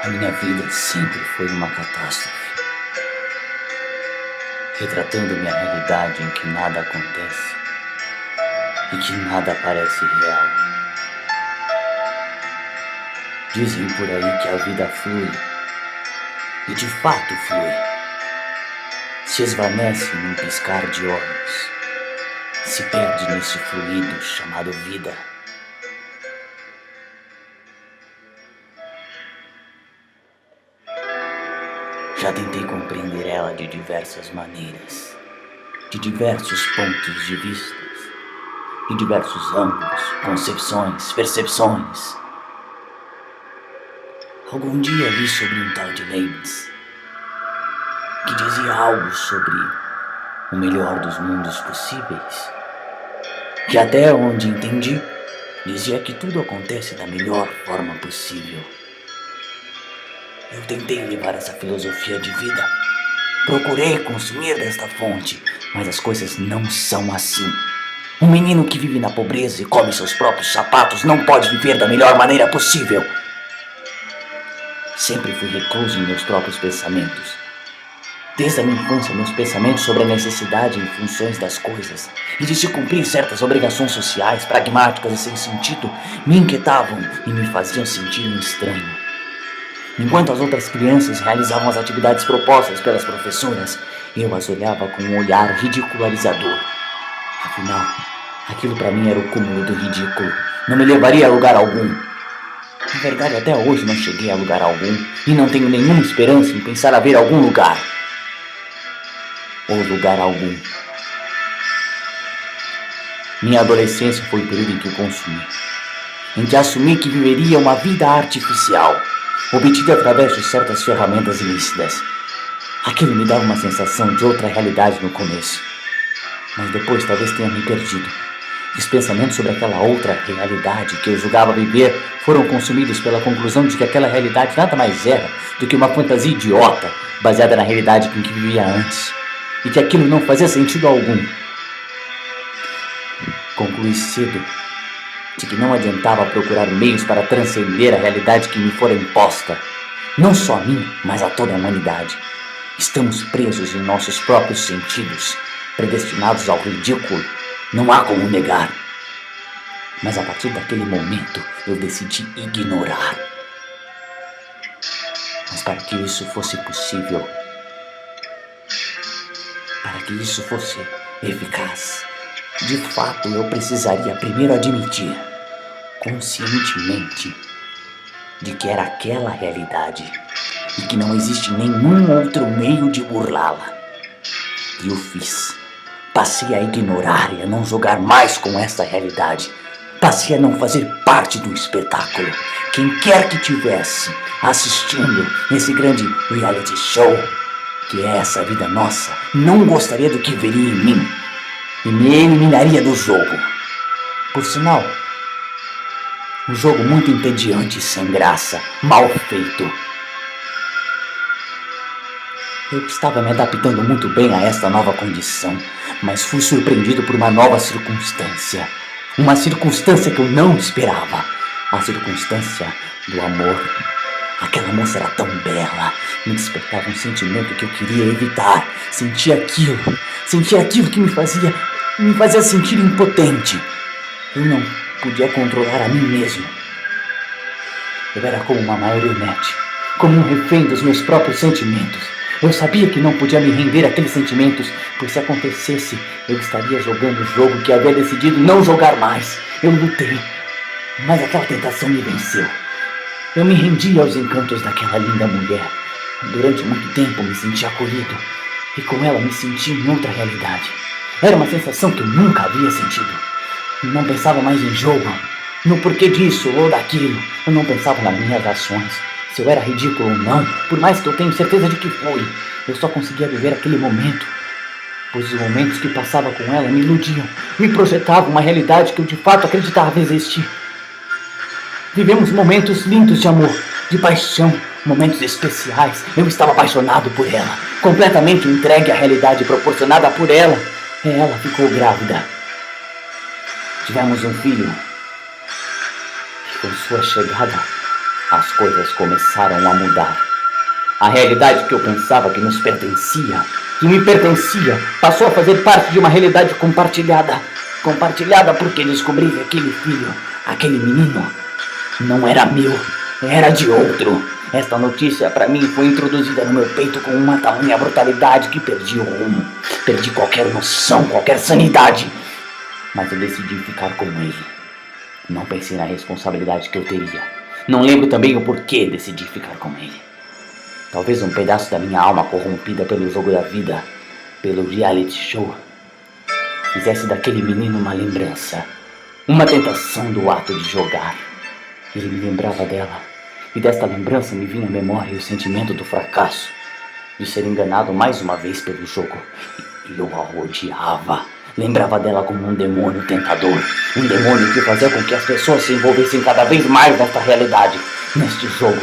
A minha vida sempre foi uma catástrofe, retratando minha realidade em que nada acontece e que nada parece real. Dizem por aí que a vida flui, e de fato flui. Se esvanece num piscar de olhos, se perde nesse fluido chamado vida. Já tentei compreender ela de diversas maneiras, de diversos pontos de vista, de diversos ângulos, concepções, percepções. Algum dia li sobre um tal de Leibniz, que dizia algo sobre o melhor dos mundos possíveis, que até onde entendi, dizia que tudo acontece da melhor forma possível. Eu tentei levar essa filosofia de vida, procurei consumir desta fonte, mas as coisas não são assim. Um menino que vive na pobreza e come seus próprios sapatos não pode viver da melhor maneira possível. Sempre fui recluso em meus próprios pensamentos. Desde a minha infância, meus pensamentos sobre a necessidade e funções das coisas e de se cumprir certas obrigações sociais, pragmáticas e sem sentido, me inquietavam e me faziam sentir um estranho. Enquanto as outras crianças realizavam as atividades propostas pelas professoras, eu as olhava com um olhar ridicularizador. Afinal, aquilo para mim era o cúmulo do ridículo. Não me levaria a lugar algum. Na verdade, até hoje não cheguei a lugar algum e não tenho nenhuma esperança em pensar haver algum lugar. Ou lugar algum. Minha adolescência foi o período em que eu consumi, em que assumi que viveria uma vida artificial, obtida através de certas ferramentas ilícitas. Aquilo me dava uma sensação de outra realidade no começo, mas depois talvez tenha me perdido. Os pensamentos sobre aquela outra realidade que eu julgava viver foram consumidos pela conclusão de que aquela realidade nada mais era do que uma fantasia idiota baseada na realidade em que vivia antes, e que aquilo não fazia sentido algum. Concluí cedo de que não adiantava procurar meios para transcender a realidade que me fora imposta, não só a mim, mas a toda a humanidade. Estamos presos em nossos próprios sentidos, predestinados ao ridículo, não há como negar. Mas a partir daquele momento eu decidi ignorar. Mas para que isso fosse possível, para que isso fosse eficaz, de fato eu precisaria primeiro admitir, conscientemente, de que era aquela realidade e que não existe nenhum outro meio de burlá-la. E o fiz. Passei a ignorar e a não jogar mais com esta realidade. Passei a não fazer parte do espetáculo. Quem quer que tivesse assistindo esse grande reality show, que é essa vida nossa, não gostaria do que veria em mim e me eliminaria do jogo. Por sinal, um jogo muito entediante e sem graça, mal feito. Eu estava me adaptando muito bem a esta nova condição, mas fui surpreendido por uma nova circunstância. Uma circunstância que eu não esperava. A circunstância do amor. Aquela moça era tão bela, me despertava um sentimento que eu queria evitar. Sentia aquilo que me fazia sentir impotente. Eu não podia controlar a mim mesmo. Eu era como uma marionete, como um refém dos meus próprios sentimentos. Eu sabia que não podia me render àqueles sentimentos, pois se acontecesse, eu estaria jogando o jogo que havia decidido não jogar mais. Eu lutei, mas aquela tentação me venceu. Eu me rendi aos encantos daquela linda mulher. Durante muito tempo me senti acolhido, e com ela me senti em outra realidade. Era uma sensação que eu nunca havia sentido. Não pensava mais em jogo, no porquê disso ou daquilo. Eu não pensava nas minhas ações, se eu era ridículo ou não, por mais que eu tenha certeza de que fui. Eu só conseguia viver aquele momento, pois os momentos que passava com ela me iludiam, me projetavam uma realidade que eu de fato acreditava existir. Vivemos momentos lindos de amor, de paixão, momentos especiais. Eu estava apaixonado por ela, completamente entregue à realidade proporcionada por ela. E ela ficou grávida. Tivemos um filho. E com sua chegada, as coisas começaram a mudar. A realidade que eu pensava que nos pertencia, que me pertencia, passou a fazer parte de uma realidade compartilhada. Compartilhada porque descobri que aquele filho, aquele menino, não era meu, era de outro. Esta notícia para mim foi introduzida no meu peito com uma tamanha brutalidade que perdi o rumo. Perdi qualquer noção, qualquer sanidade. Mas eu decidi ficar com ele. Não pensei na responsabilidade que eu teria. Não lembro também o porquê decidi ficar com ele. Talvez um pedaço da minha alma corrompida pelo jogo da vida, pelo reality show, fizesse daquele menino uma lembrança, uma tentação do ato de jogar. Ele me lembrava dela, e desta lembrança me vinha à memória o sentimento do fracasso, de ser enganado mais uma vez pelo jogo. E eu a odiava. Lembrava dela como um demônio tentador, um demônio que fazia com que as pessoas se envolvessem cada vez mais nesta realidade, neste jogo.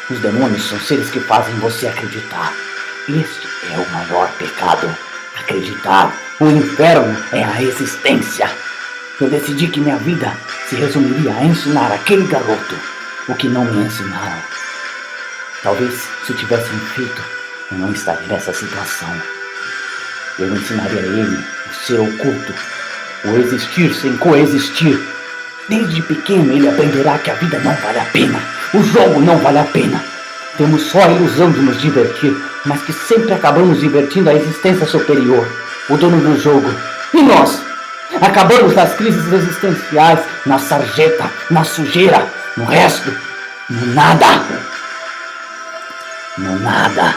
Os demônios são seres que fazem você acreditar. Este é o maior pecado, acreditar. O inferno é a existência. Eu decidi que minha vida se resumiria a ensinar aquele garoto o que não me ensinaram. Talvez, se tivessem feito, eu não estaria nessa situação. Eu ensinaria a ele o ser oculto, o existir sem coexistir. Desde pequeno ele aprenderá que a vida não vale a pena, o jogo não vale a pena. Temos só a ilusão de nos divertir, mas que sempre acabamos divertindo a existência superior, o dono do jogo. E nós? Acabamos nas crises existenciais, na sarjeta, na sujeira, no resto, no nada. No nada.